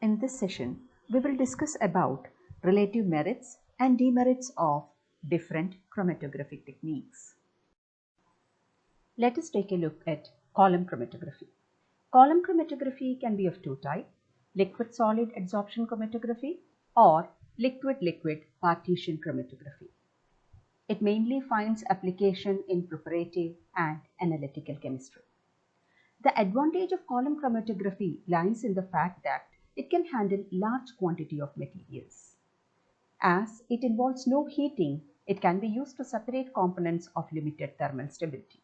In this session, we will discuss about relative merits and demerits of different chromatographic techniques. Let us take a look at column chromatography. Column chromatography can be of two types, liquid-solid adsorption chromatography or liquid-liquid partition chromatography. It mainly finds application in preparative and analytical chemistry. The advantage of column chromatography lies in the fact that it can handle large quantity of materials. As it involves no heating, it can be used to separate components of limited thermal stability.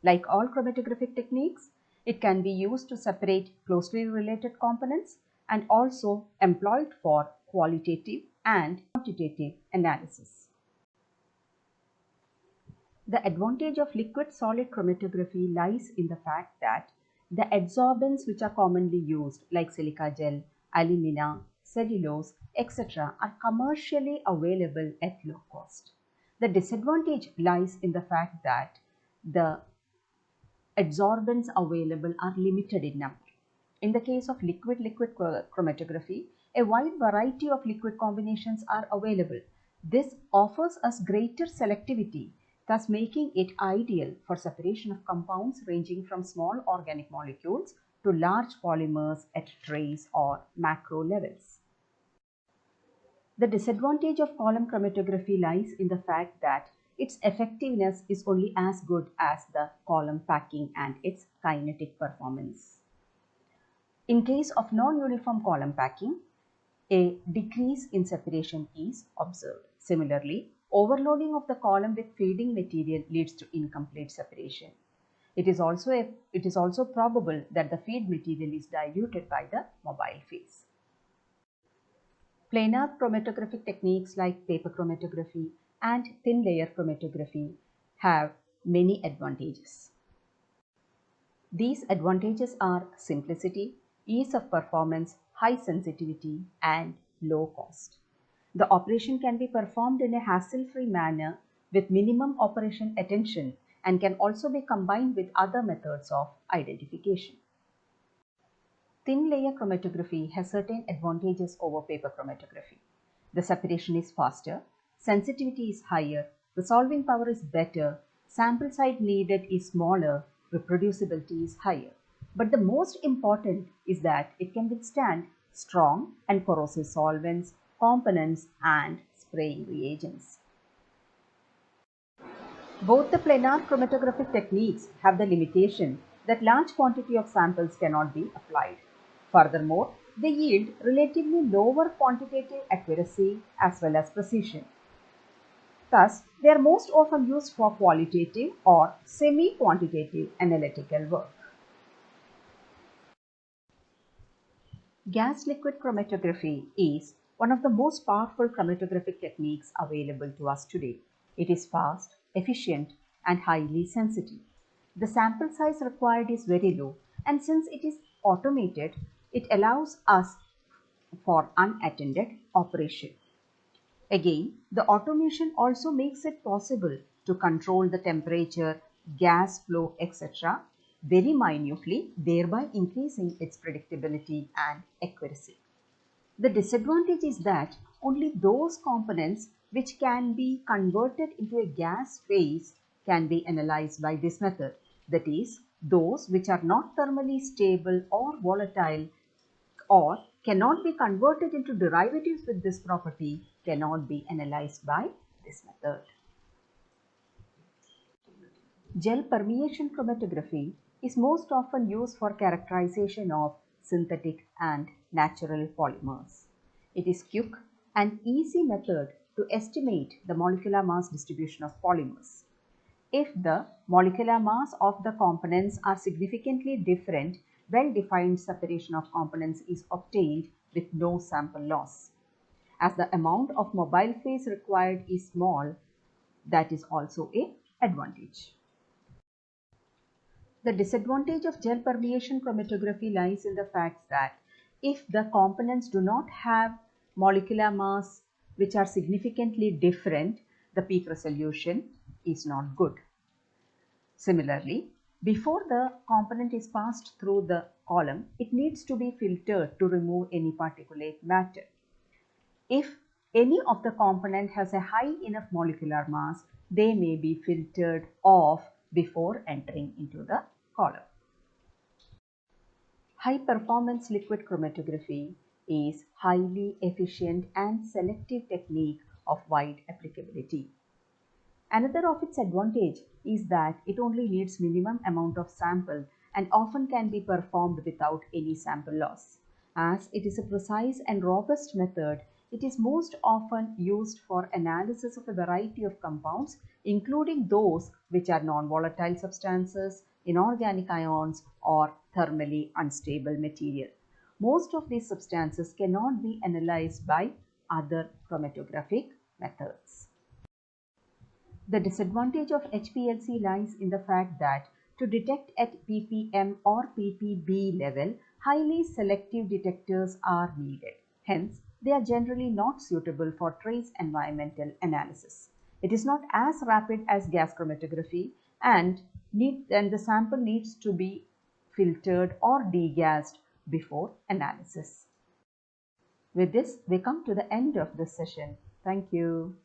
Like all chromatographic techniques, it can be used to separate closely related components and also employed for qualitative and quantitative analysis. The advantage of liquid-solid chromatography lies in the fact that the adsorbents which are commonly used like silica gel, alumina, cellulose, etc. are commercially available at low cost. The disadvantage lies in the fact that the adsorbents available are limited in number. In the case of liquid-liquid chromatography, a wide variety of liquid combinations are available. This offers us greater selectivity, thus making it ideal for separation of compounds ranging from small organic molecules to large polymers at trace or macro levels. The disadvantage of column chromatography lies in the fact that its effectiveness is only as good as the column packing and its kinetic performance. In case of non-uniform column packing, a decrease in separation is observed. Similarly, overloading of the column with feeding material leads to incomplete separation. It is also probable that the feed material is diluted by the mobile phase. Planar chromatographic techniques like paper chromatography and thin layer chromatography have many advantages. These advantages are simplicity, ease of performance, high sensitivity, and low cost. The operation can be performed in a hassle-free manner with minimum operation attention and can also be combined with other methods of identification. Thin layer chromatography has certain advantages over paper chromatography. The separation is faster, sensitivity is higher, resolving power is better, sample size needed is smaller, reproducibility is higher. But the most important is that it can withstand strong and corrosive solvents, components, and spraying reagents. Both the planar chromatographic techniques have the limitation that large quantity of samples cannot be applied. Furthermore, they yield relatively lower quantitative accuracy as well as precision. Thus, they are most often used for qualitative or semi-quantitative analytical work. Gas-liquid chromatography is one of the most powerful chromatographic techniques available to us today. It is fast, efficient, and highly sensitive. The sample size required is very low, and since it is automated, it allows us for unattended operation. Again, the automation also makes it possible to control the temperature, gas flow, etc. very minutely, thereby increasing its predictability and accuracy. The disadvantage is that only those components which can be converted into a gas phase can be analyzed by this method. That is, those which are not thermally stable or volatile or cannot be converted into derivatives with this property cannot be analyzed by this method. Gel permeation chromatography is most often used for characterization of synthetic and natural polymers. It is quick and easy method to estimate the molecular mass distribution of polymers. If the molecular mass of the components are significantly different, well-defined separation of components is obtained with no sample loss. As the amount of mobile phase required is small, that is also an advantage. The disadvantage of gel permeation chromatography lies in the fact that if the components do not have molecular mass which are significantly different, the peak resolution is not good. Similarly, before the component is passed through the column, it needs to be filtered to remove any particulate matter. If any of the component has a high enough molecular mass, they may be filtered off before entering into the column. High performance liquid chromatography is highly efficient and selective technique of wide applicability. Another of its advantage is that it only needs minimum amount of sample and often can be performed without any sample loss. As it is a precise and robust method, it is most often used for analysis of a variety of compounds, including those which are non-volatile substances, inorganic ions, or thermally unstable material. Most of these substances cannot be analyzed by other chromatographic methods. The disadvantage of HPLC lies in the fact that to detect at ppm or ppb level, highly selective detectors are needed. Hence, they are generally not suitable for trace environmental analysis. It is not as rapid as gas chromatography and the sample needs to be filtered or degassed before analysis. With this, we come to the end of this session. Thank you.